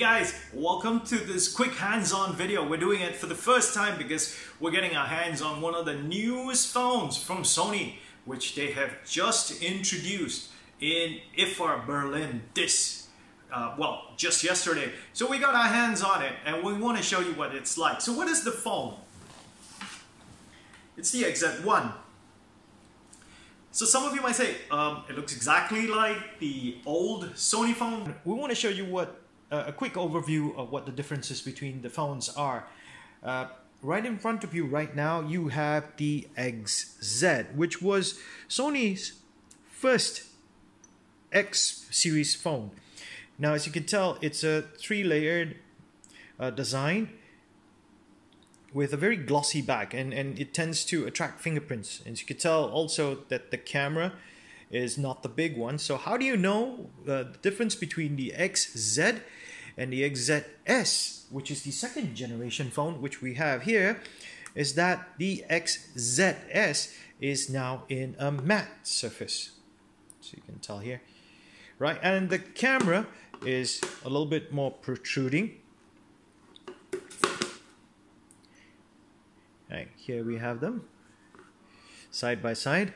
Hey guys, welcome to this quick hands-on video. We're doing it for the first time because we're getting our hands on one of the newest phones from Sony, which they have just introduced in IFA Berlin just yesterday. So we got our hands on it and we want to show you what it's like. So what is the phone? It's the XZ1. So some of you might say, it looks exactly like the old Sony phone. We want to show you a quick overview of what the differences between the phones are. Right in front of you right now, you have the XZ, which was Sony's first X series phone. Now, as you can tell, it's a three-layered design with a very glossy back, and it tends to attract fingerprints. As you can tell also that the camera is not the big one. So how do you know the difference between the XZ and the XZS, which is the second generation phone, which we have here, is that the XZS is now in a matte surface. So you can tell here, right? And the camera is a little bit more protruding. Right, here we have them side by side.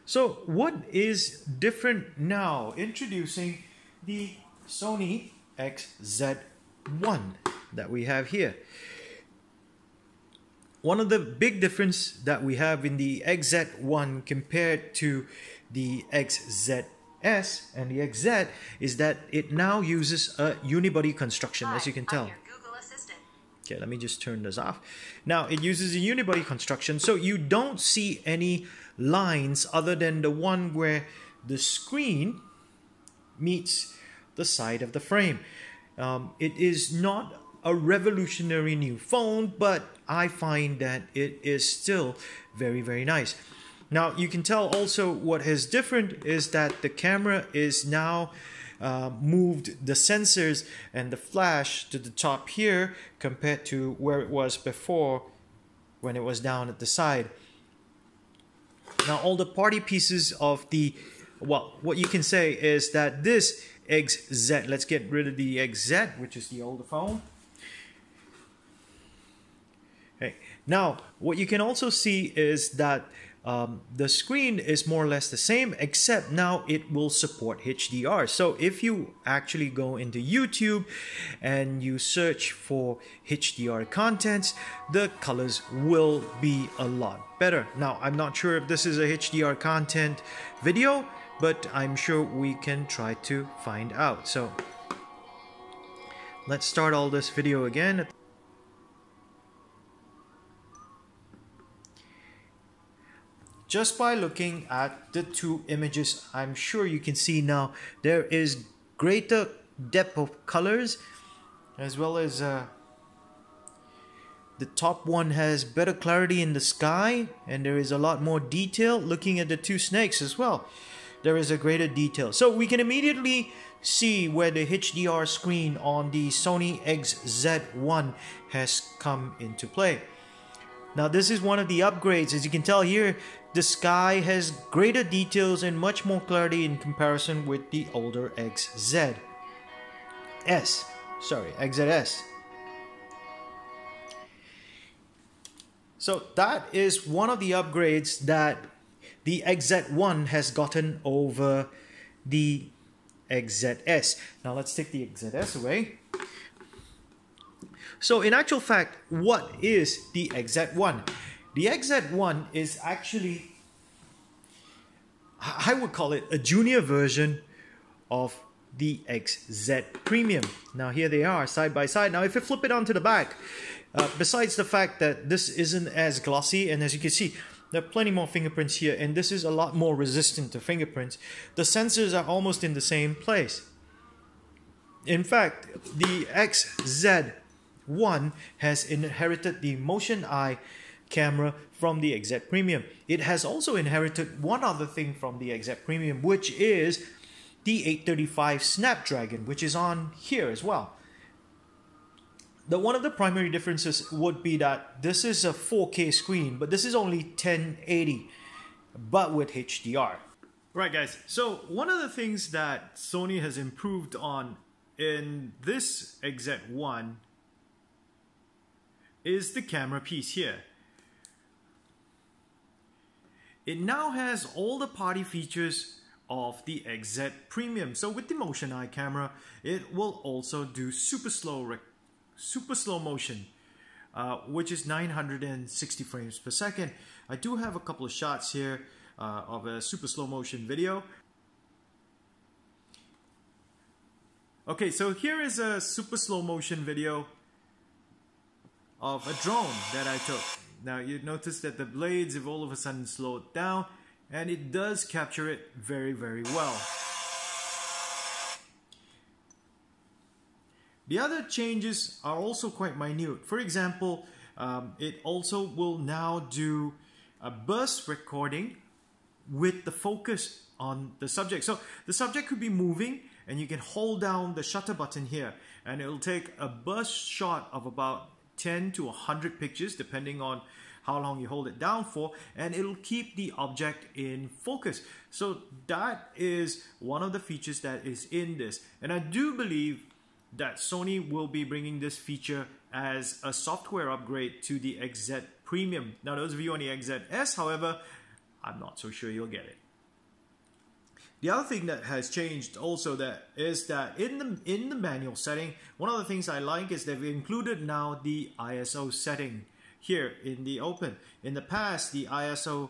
So what is different now? Introducing the Sony XZ1 that we have here. One of the big difference that we have in the XZ1 compared to the XZS and the XZ is that it now uses a unibody construction, as you can tell. Okay, let me just turn this off. Now, it uses a unibody construction, so you don't see any lines other than the one where the screen meets the side of the frame. It is not a revolutionary new phone, but I find that it is still very, very nice. Now, you can tell also what is different is that the camera is now moved the sensors and the flash to the top here compared to where it was before when it was down at the side. Now all the party pieces of the, well, what you can say is that this XZ, let's get rid of the XZ, which is the older phone. Okay. Now what you can also see is that the screen is more or less the same, except now it will support HDR. So if you actually go into YouTube and you search for HDR contents, the colors will be a lot better. Now, I'm not sure if this is a HDR content video, but I'm sure we can try to find out. So let's start all this video again. Just by looking at the two images, I'm sure you can see now there is greater depth of colors, as well as the top one has better clarity in the sky, and there is a lot more detail. Looking at the two snakes as well, there is a greater detail. So we can immediately see where the HDR screen on the Sony XZ1 has come into play. Now this is one of the upgrades. As you can tell here, the sky has greater details and much more clarity in comparison with the older XZS. So that is one of the upgrades that the XZ1 has gotten over the XZS. Now let's take the XZS away. So in actual fact, what is the XZ1? The XZ1 is actually, I would call it a junior version of the XZ Premium. Now here they are side by side. Now if you flip it onto the back, besides the fact that this isn't as glossy, and as you can see, there are plenty more fingerprints here, and this is a lot more resistant to fingerprints. The sensors are almost in the same place. In fact, the XZ1 has inherited the motion eye camera from the XZ Premium. It has also inherited one other thing from the XZ Premium, which is the 835 Snapdragon, which is on here as well. One of the primary differences would be that this is a 4K screen, but this is only 1080, but with HDR. Right guys, so one of the things that Sony has improved on in this XZ1 is the camera piece here. It now has all the party features of the XZ Premium. So with the Motion Eye camera, it will also do super slow motion, which is 960 frames per second. I do have a couple of shots here of a super slow motion video. Okay, so here is a super slow motion video of a drone that I took. Now you notice that the blades have all of a sudden slowed down, and it does capture it very, very well. The other changes are also quite minute. For example, it also will now do a burst recording with the focus on the subject. So the subject could be moving, and you can hold down the shutter button here, and it will take a burst shot of about 10 to 100 pictures depending on how long you hold it down for, and it'll keep the object in focus. So that is one of the features that is in this, and I do believe that Sony will be bringing this feature as a software upgrade to the XZ Premium. Now those of you on the XZS, however, I'm not so sure you'll get it. The other thing that has changed also is that in the manual setting, one of the things I like is they've included now the ISO setting here in the open. In the past, the ISO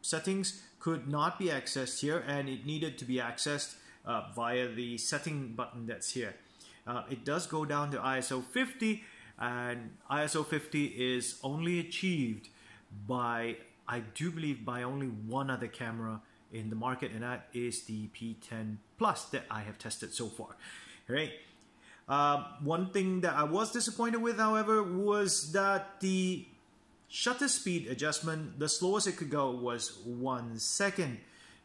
settings could not be accessed here, and it needed to be accessed via the setting button that's here. It does go down to ISO 50, and ISO 50 is only achieved by, I do believe, by only one other camera in the market, and that is the P10 Plus that I have tested so far. All right. One thing that I was disappointed with, however, was that the shutter speed adjustment, the slowest it could go was 1 second.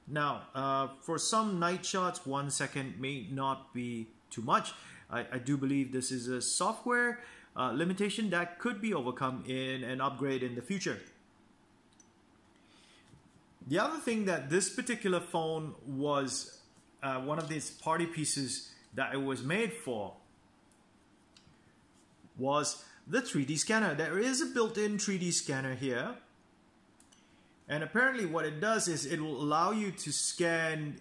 Now, for some night shots, 1 second may not be too much. I do believe this is a software limitation that could be overcome in an upgrade in the future. The other thing that this particular phone was one of these party pieces that it was made for was the 3D scanner. There is a built-in 3D scanner here, and apparently what it does is it will allow you to scan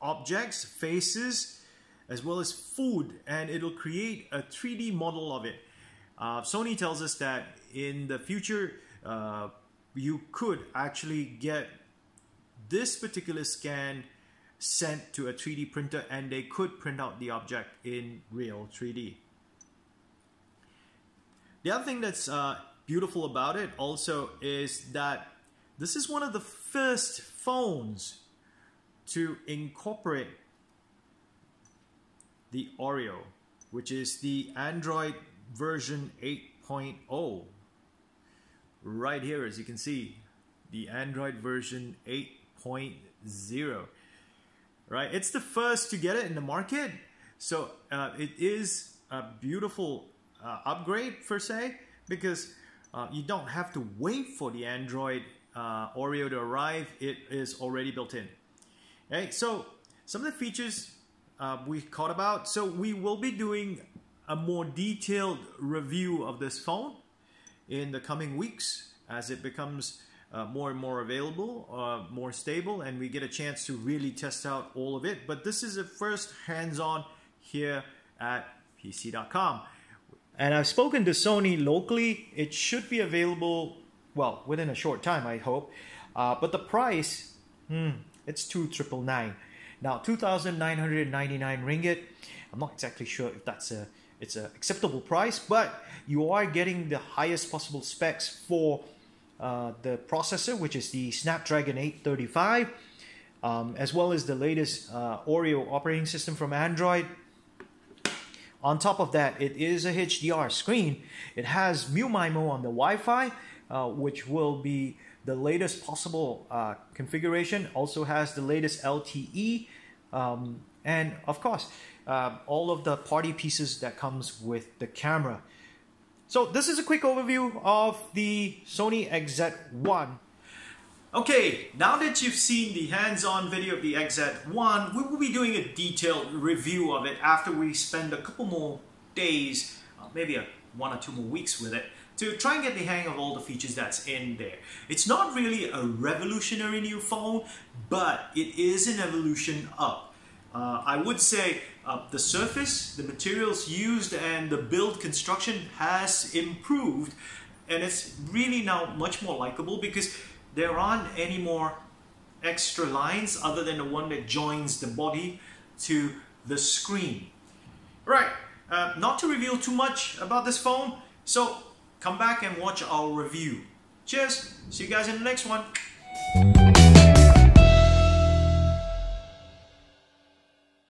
objects, faces, as well as food, and it'll create a 3D model of it. Sony tells us that in the future you could actually get this particular scan sent to a 3D printer, and they could print out the object in real 3D. The other thing that's beautiful about it also is that this is one of the first phones to incorporate the Oreo, which is the Android version 8.0. Right here, as you can see, the Android version 8.0. Right, it's the first to get it in the market, so it is a beautiful upgrade per se, because you don't have to wait for the Android Oreo to arrive. It is already built in. Okay, so some of the features we caught about. So we will be doing a more detailed review of this phone in the coming weeks as it becomes more and more available, more stable, and we get a chance to really test out all of it. But this is a first hands-on here at PC.com. And I've spoken to Sony locally. It should be available, well, within a short time, I hope. But the price, it's 2,999. Now, 2,999 ringgit. I'm not exactly sure if it's an acceptable price, but you are getting the highest possible specs for the processor, which is the Snapdragon 835, as well as the latest Oreo operating system from Android. On top of that, it is a HDR screen. It has MIMO on the Wi-Fi, which will be the latest possible configuration. Also has the latest LTE, and of course, all of the party pieces that comes with the camera. So this is a quick overview of the Sony XZ1. Okay, now that you've seen the hands-on video of the XZ1, we will be doing a detailed review of it after we spend a couple more days, maybe 1 or 2 more weeks with it, to try and get the hang of all the features that's in there. It's not really a revolutionary new phone, but it is an evolution up. I would say the surface, the materials used, and the build construction has improved, and it's really now much more likable because there aren't any more extra lines other than the one that joins the body to the screen. Right, not to reveal too much about this phone, so come back and watch our review. Cheers, see you guys in the next one.